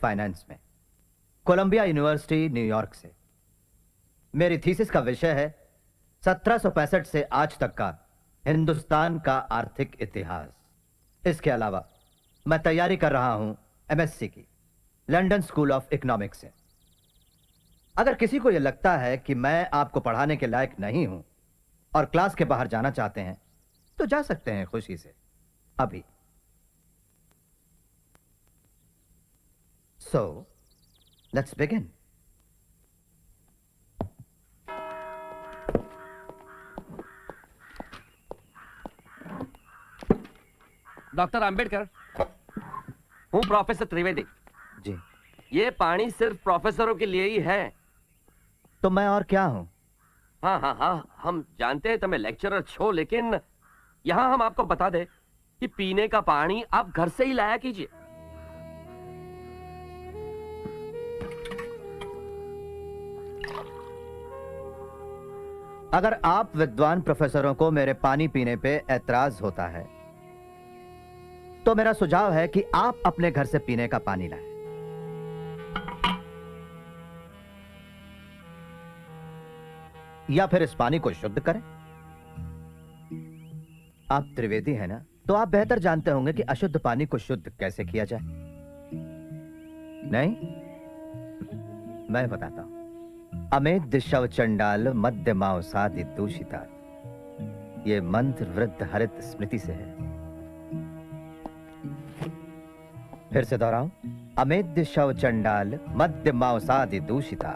Finance में, Colombia university New York से। मेरी थीसिस का विषय है 1765 से आज तक का हिंदुस्तान का आर्थिक इतिहास। इसके अलावा मैं तैयारी कर रहा हूं एमएससी की, लंदन स्कूल ऑफ इकोनॉमिक्स से। अगर किसी को यह लगता है कि मैं आपको पढ़ाने के लायक नहीं हूं और क्लास के बाहर जाना चाहते हैं तो जा सकते हैं खुशी से अभी। So let's begin. Doctor Ambedkar, हूँ प्रोफेसर त्रिवेदी जी। ये पानी सिर्फ प्रोफेसरों के लिए ही है। तो मैं और क्या हूं? हाँ हाँ हाँ, हम जानते हैं तुम्हें लेक्चरर छो, लेकिन यहाँ हम आपको बता दें कि पीने का पानी आप घर से ही लाया कीजिए। अगर आप विद्वान प्रोफेसरों को मेरे पानी पीने पे ऐतराज होता है तो मेरा सुझाव है कि आप अपने घर से पीने का पानी लाएं। या फिर इस पानी को शुद्ध करें। आप त्रिवेदी हैं ना, तो आप बेहतर जानते होंगे कि अशुद्ध पानी को शुद्ध कैसे किया जाए। नहीं, मैं बताता हूं। अमेध शव चंडाल मध्य मांसादि दूषिता, ये मंत्र वृद्ध हरित स्मृति से है। फिर से दोहराऊं। अमेध्य शव चंडाल मध्य मांसादि दूषिता,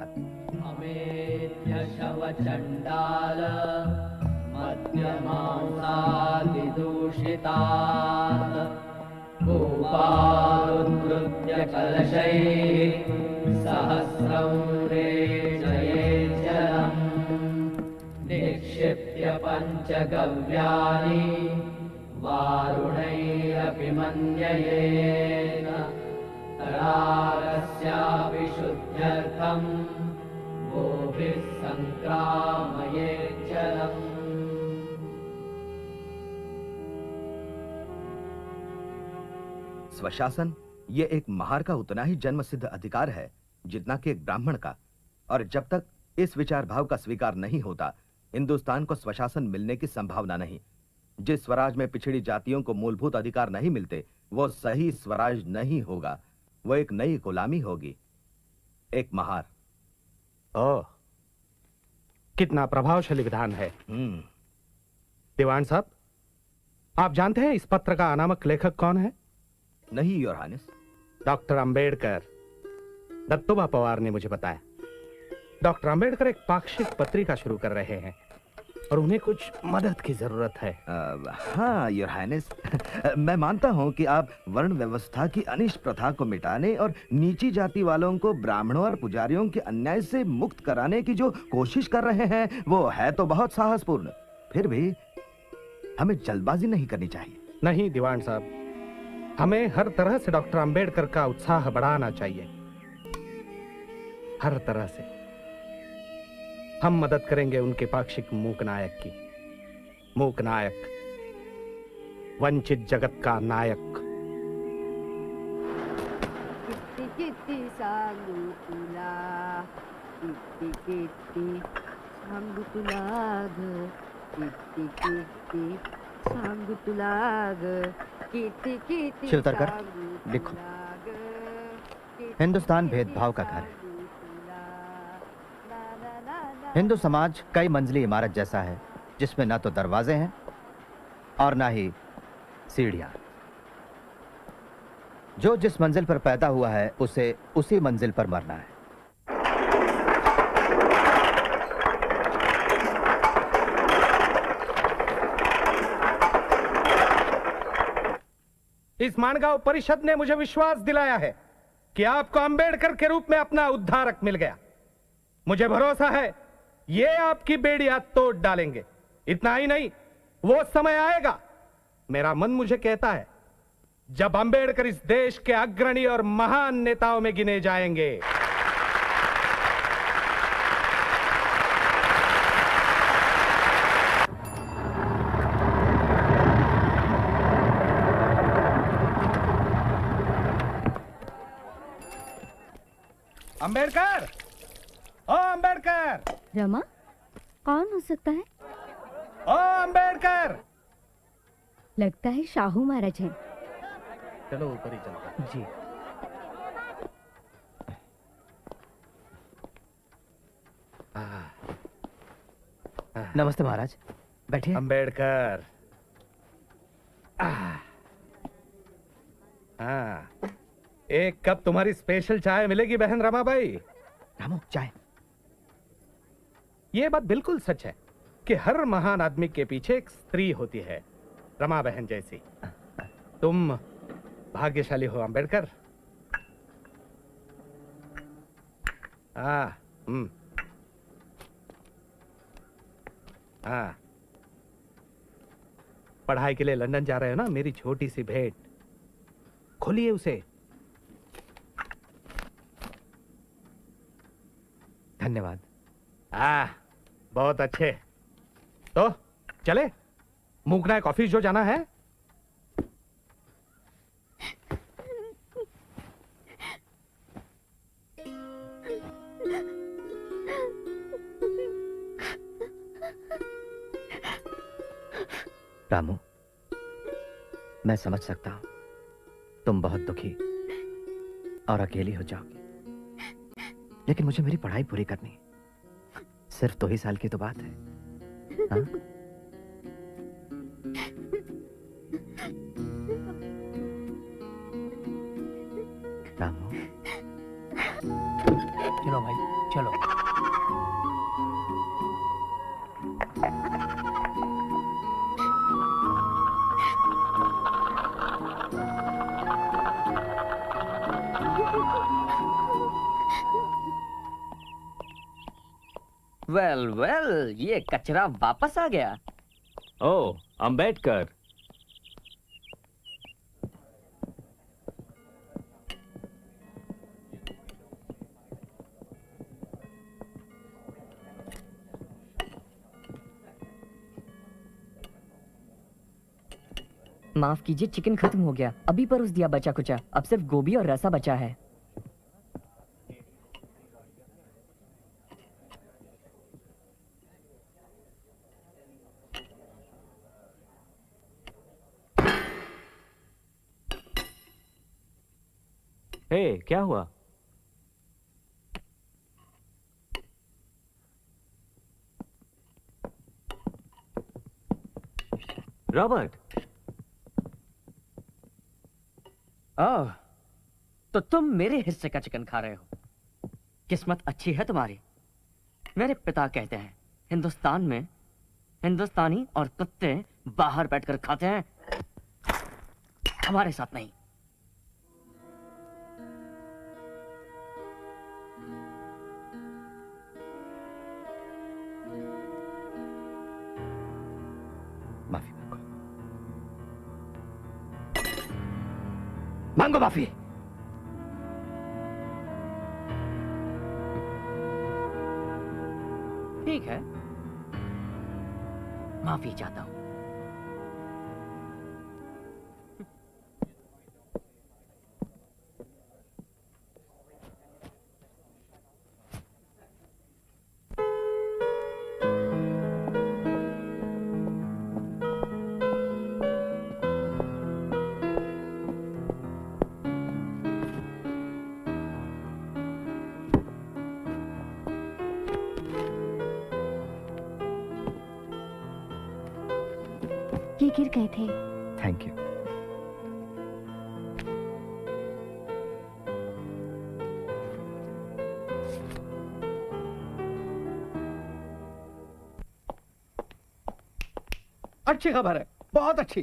अमेध्य शव चंडाल मध्य मांसादि दूषिता, गोपालोद्धृत्य कलशैः सहस्रं रेचयेत् जलम्, निक्षिप्य पञ्चगव्यानि वारुणैरपि मन्ययेत्, तडागस्यापि शुद्ध्यर्थं गोभिः सङ्क्रामयेत् जलम्। स्वशासन ये एक महार का उतना ही जन्मसिद्ध अधिकार है जितना कि एक ब्राह्मण का, और जब तक इस विचार भाव का स्वीकार नहीं होता हिंदुस्तान को स्वशासन मिलने की संभावना नहीं। जिस स्वराज में पिछड़ी जातियों को मूलभूत अधिकार नहीं मिलते वो सही स्वराज नहीं होगा, वो एक नई गुलामी होगी, एक महार। ओह, कितना प्रभावशाली विधान है। दीवान साहब, आप जानते हैं इस पत्र का अनामक लेखक कौन है? नहीं your highness. Doctor Ambedkar. Dattoba Pawar ने मुझे बताया। डॉक्टर अंबेडकर एक पाक्षिक पत्रिका शुरू कर रहे हैं और उन्हें कुछ मदद की जरूरत है। हाँ योर हाइनेस, मैं मानता हूँ कि आप वर्ण व्यवस्था की अनिष्ट प्रथा को मिटाने और नीची जाति वालों को ब्राह्मणों और पुजारियों के अन्याय से मुक्त कराने की जो कोशिश कर रहे हैं वो है तो बहुत साहसपूर्ण। फिर भी हमें जल्दबाजी नहीं करनी चाहिए। नहीं दीवान साहब, हमें हर तरह से डॉक्टर अंबेडकर का उत्साह बढ़ाना चाहिए, हर तरह से। हम मदद करेंगे उनके पाक्षिक मूक नायक की। मूक नायक, वंचित जगत का नायक। कित्ती कित्ती सांगू तुला, कित्ती कित्ती सांगू तुला ग, कित्ती कित्ती सांगू तुला ग, कित्ती कित्ती शिवतरकर, सांगू लिखो। तुला ग, हिंदुस्तान भेदभाव का घर है। हिंदू समाज कई मंजिली इमारत जैसा है जिसमें ना तो दरवाजे हैं और ना ही सीढ़ियां। जो जिस मंजिल पर पैदा हुआ है उसे उसी मंजिल पर मरना है। इस मानगांव परिषद ने मुझे विश्वास दिलाया है कि आपको अंबेडकर के रूप में अपना उद्धारक मिल गया। मुझे भरोसा है ये आपकी बेड़ियां तोड़ डालेंगे। इतना ही नहीं, वो समय आएगा, मेरा मन मुझे कहता है, जब अंबेडकर इस देश के अग्रणी और महान नेताओं में गिने जाएंगे। अंबेडकर, ओ अंबेडकर, रमा, कौन हो सकता है? ओ अंबेडकर। लगता है शाहू महाराज हैं। चलो ऊपर ही चलते हैं। जी। नमस्ते महाराज, बैठिए। अंबेडकर। हाँ, एक कप तुम्हारी स्पेशल चाय मिलेगी बहन रमाबाई। रामू, चाय। ये बात बिल्कुल सच है कि हर महान आदमी के पीछे एक स्त्री होती है, रमा बहन जैसी। तुम भाग्यशाली हो अंबेडकर। हाँ, हाँ। पढ़ाई के लिए लंदन जा रहे हो ना? मेरी छोटी सी भेंट, खोलिए उसे। धन्यवाद। बहुत अच्छे। तो चले, मूकना ऑफिस जो जाना है। रामू, मैं समझ सकता हूं तुम बहुत दुखी और अकेली हो जाओगी, लेकिन मुझे मेरी पढ़ाई पूरी करनी है। सिर्फ 2 ही साल की तो बात है। हाँ? रामू, चलो भाई, चलो। वेल वेल, ये कचरा वापस आ गया। ओ, अंबेडकर। माफ कीजिए, चिकन खत्म हो गया। अभी परोस दिया बचा कुचा। अब सिर्फ गोभी और रसा बचा है। हे, क्या हुआ? रॉबर्ट। ओह, तो तुम मेरे हिस्से का चिकन खा रहे हो। किस्मत अच्छी है तुम्हारी। मेरे पिता कहते हैं, हिंदुस्तान में हिंदुस्तानी और कुत्ते बाहर बैठकर खाते हैं, हमारे साथ नहीं। माफी मांगो, मांगो माफी। ठीक है, माफी चाहता हूं। ये गिर गए थे। Thank you. अच्छी खबर है, बहुत अच्छी।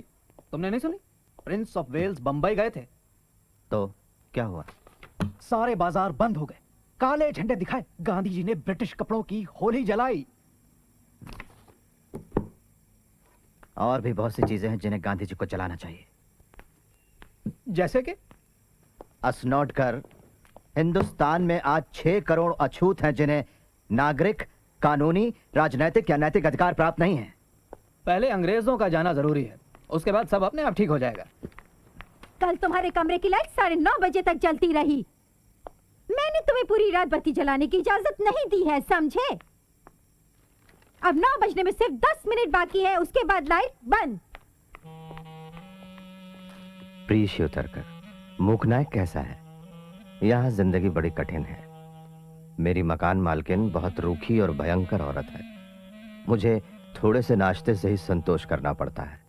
तुमने नहीं सुनी? प्रिंस ऑफ वेल्स बंबई गए थे। तो क्या हुआ? सारे बाजार बंद हो गए, काले झंडे दिखाए, गांधी जी ने ब्रिटिश कपड़ों की होली जलाई। और भी बहुत सी चीजें हैं जिन्हें गांधी जी को जलाना चाहिए। जैसे कि असनोट कर, हिंदुस्तान में आज 6 करोड़ अछूत हैं जिन्हें नागरिक, कानूनी, राजनैतिक या नैतिक अधिकार प्राप्त नहीं है। पहले अंग्रेजों का जाना जरूरी है, उसके बाद सब अपने आप ठीक हो जाएगा। कल तुम्हारे कमरे की लाइट 9:30 बजे तक जलती रही। मैंने तुम्हें पूरी रात बत्ती जलाने की इजाजत नहीं दी है, समझे? अब 9 बजने में सिर्फ 10 मिनट बाकी है, उसके बाद लाइट बंद। प्रिय शिवतरकर, मूकनायक कैसा है? यहाँ जिंदगी बड़ी कठिन है। मेरी मकान मालकिन बहुत रूखी और भयंकर औरत है। मुझे थोड़े से नाश्ते से ही संतोष करना पड़ता है।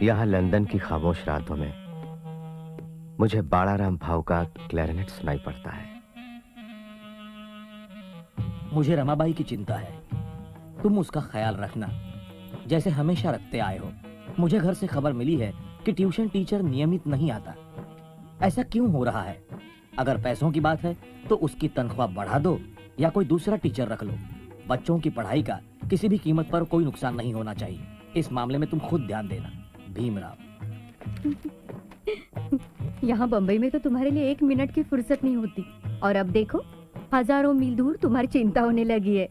यहाँ लंदन की खामोश रातों में मुझे बाड़ाराम भाव का क्लैरिनेट सुनाई पड़ता है। मुझे रमाबाई की चिंता है, तुम उसका ख्याल रखना जैसे हमेशा रखते आए हो। मुझे घर से खबर मिली है कि ट्यूशन टीचर नियमित नहीं आता। ऐसा क्यों हो रहा है? अगर पैसों की बात है तो उसकी तनख्वाह बढ़ा दो या कोई दूसरा टीचर रख लो। बच्चों की पढ़ाई का किसी भी कीमत पर कोई नुकसान नहीं होना चाहिए। इस मामले में तुम खुद ध्यान देना। भीमराव। यहाँ बम्बई में तो तुम्हारे लिए 1 मिनट की फुर्सत नहीं होती, और अब देखो हजारों मील दूर तुम्हारी चिंता होने लगी है।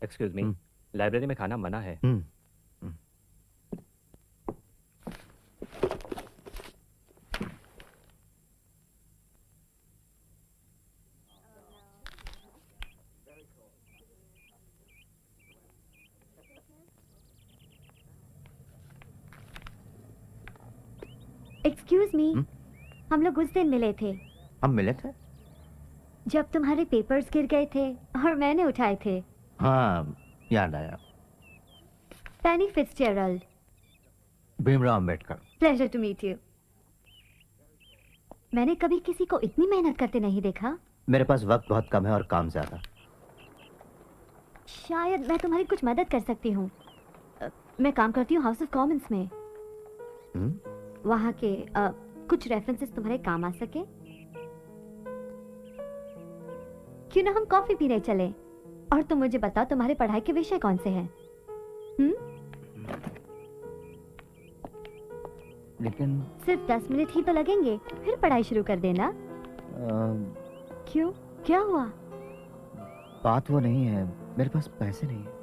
एक्सक्यूज मी, लाइब्रेरी में खाना मना है। एक्सक्यूज मी, हम लोग उस दिन मिले थे हम मिले थे? जब तुम्हारे पेपर्स गिर गए थे और मैंने उठाए थे। हाँ, याद आया। Penny Fitzgerald. Bhimrao Ambedkar. Pleasure to meet you. मैंने कभी किसी को इतनी मेहनत करते नहीं देखा। मेरे पास वक्त बहुत कम है और काम ज्यादा। शायद मैं तुम्हारी कुछ मदद कर सकती हूँ। मैं काम करती हूँ हाउस ऑफ कॉमन्स में। वहाँ के कुछ रेफरेंसेस तुम्हारे काम आ सके। क्यों ना हम कॉफी पीने चले, और तुम मुझे बताओ तुम्हारे पढ़ाई के विषय कौन से हैं? लेकिन सिर्फ 10 मिनट ही तो लगेंगे, फिर पढ़ाई शुरू कर देना। क्यों, क्या हुआ? बात वो नहीं है, मेरे पास पैसे नहीं है।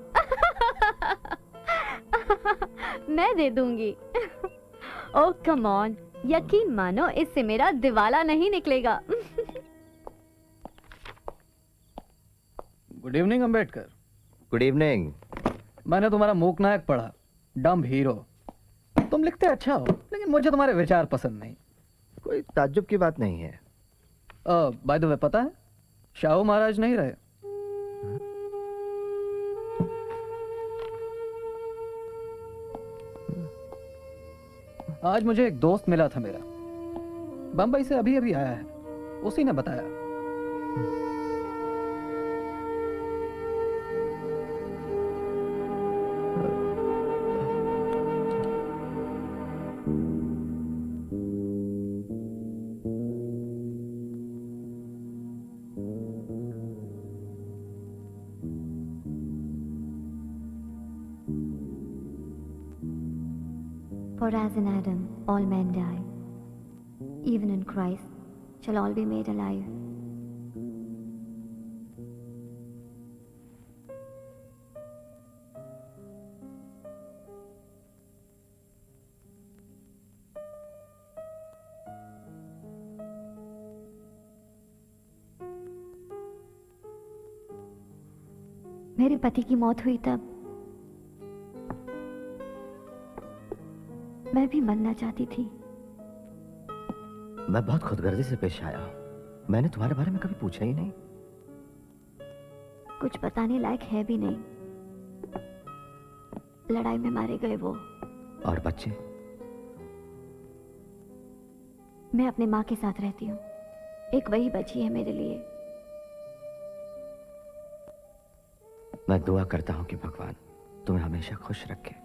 मैं दे दूंगी। ओह कम ऑन, यकीन मानो इससे मेरा दिवाला नहीं निकलेगा। Good evening Ambedkar. Good evening. मैंने तुम्हारा मूकनायक पढ़ा, डम्ब हीरो। तुम लिखते अच्छा हो, लेकिन मुझे तुम्हारे विचार पसंद नहीं। कोई ताज्जुब की बात नहीं है। बाय द वे, पता है शाहू महाराज नहीं रहे। आज मुझे एक दोस्त मिला था मेरा, बंबई से अभी अभी आया है। उसी ने बताया। For as in Adam all men die, even in Christ shall all be made alive. मेरे पति की मौत हुई तब मैं भी मरना चाहती थी। मैं बहुत खुदगर्जी से पेश आया। मैंने तुम्हारे बारे में कभी पूछा ही नहीं। कुछ बताने लायक है भी नहीं। लड़ाई में मारे गए वो। और बच्चे? मैं अपने माँ के साथ रहती हूँ। एक वही बची है मेरे लिए। मैं दुआ करता हूँ कि भगवान तुम्हें हमेशा खुश रखे।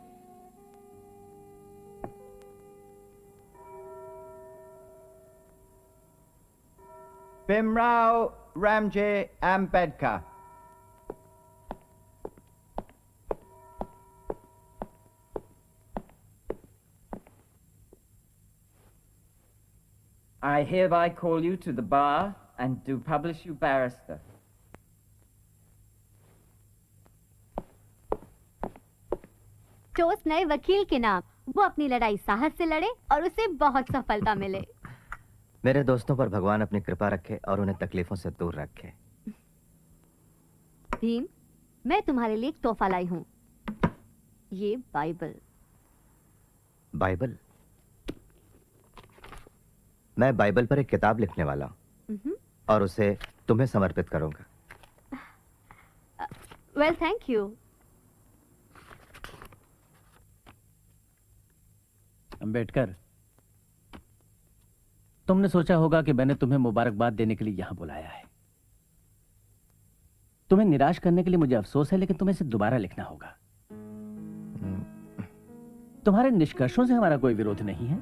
Bhimrao Ramji Ambedkar. I hereby call you to the bar and do publish you barrister. Toast नए वकील के नाम। वो अपनी लड़ाई साहस से लड़े और उसे बहुत सफलता मिले। मेरे दोस्तों पर भगवान अपनी कृपा रखे और उन्हें तकलीफों से दूर रखे। भीम, मैं तुम्हारे लिए एक तोहफा लाई हूँ। ये बाइबल। बाइबल? मैं बाइबल पर एक किताब लिखने वाला हूँ और उसे तुम्हें समर्पित करूंगा। Well, thank you. अंबेडकर, तुमने सोचा होगा कि मैंने तुम्हें मुबारकबाद देने के लिए यहां बुलाया है। तुम्हें निराश करने के लिए मुझे अफसोस है, लेकिन तुम्हें इसे दोबारा लिखना होगा। तुम्हारे निष्कर्षों से हमारा कोई विरोध नहीं है,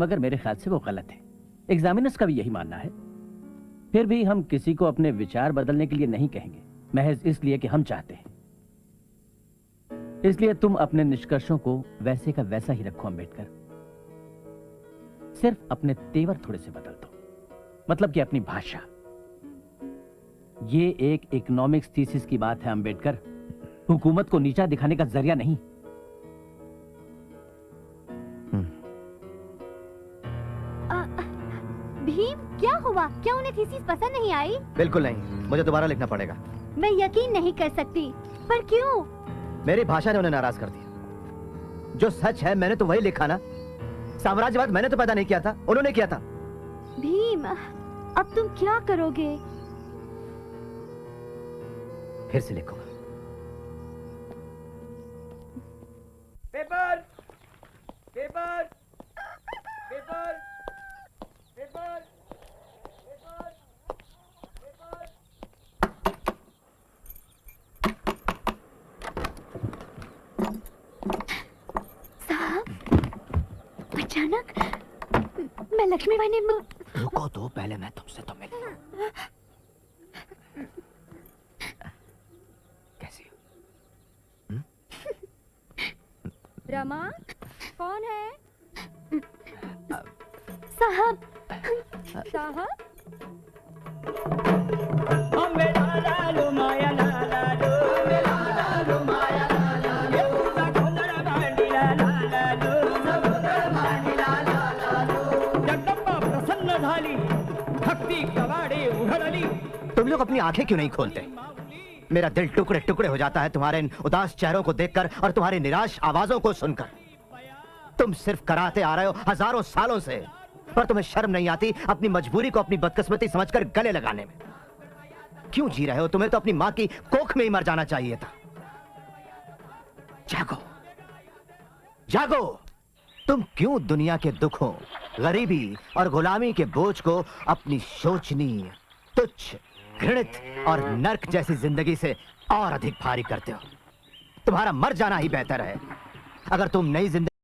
मगर मेरे ख्याल से वो गलत है। एग्जामिनर्स का भी यही मानना है। फिर भी हम किसी को अपने विचार बदलने के लिए नहीं कहेंगे, महज इसलिए कि हम चाहते हैं। इसलिए तुम अपने निष्कर्षों को वैसे का वैसा ही रखो अंबेडकर। सिर्फ अपने तेवर थोड़े से बदल दो, मतलब कि अपनी भाषा। ये एक इकोनॉमिक्स थीसिस की बात है अंबेडकर, हुकूमत को नीचा दिखाने का जरिया नहीं। भीम, क्या हुआ? क्या उन्हें थीसिस पसंद नहीं आई? बिल्कुल नहीं, मुझे दोबारा लिखना पड़ेगा। मैं यकीन नहीं कर सकती। पर क्यों? मेरी भाषा ने उन्हें नाराज कर दिया। जो सच है मैंने तो वही लिखा ना। साम्राज्यवाद मैंने तो पैदा नहीं किया था, उन्होंने किया था। भीम, अब तुम क्या करोगे? फिर से लिखूंगा। Paper, paper, paper, paper, paper, paper. साहब, अचानक मैं लक्ष्मी बाई ने रुको तो, पहले मैं तुमसे तो मिल लूं। कैसी हो? रमा, कौन है? साहब, साहब, तुम लोग अपनी आंखें क्यों नहीं खोलते? मेरा दिल टुकड़े टुकड़े हो जाता है तुम्हारे इन उदास चेहरों को देखकर और तुम्हारी निराश आवाजों को सुनकर। तुम सिर्फ कराते आ रहे हो हजारों सालों से, पर तुम्हें शर्म नहीं आती अपनी मजबूरी को अपनी बदकिस्मती समझकर गले लगाने में? क्यों जी रहे हो? तुम्हें तो अपनी मां की कोख में ही मर जाना चाहिए था। जागो, जागो। तुम क्यों दुनिया के दुखों, गरीबी और गुलामी के बोझ को अपनी शोचनीय, तुच्छ, घृणित और नर्क जैसी जिंदगी से और अधिक भारी करते हो? तुम्हारा मर जाना ही बेहतर है। अगर तुम नई जिंदगी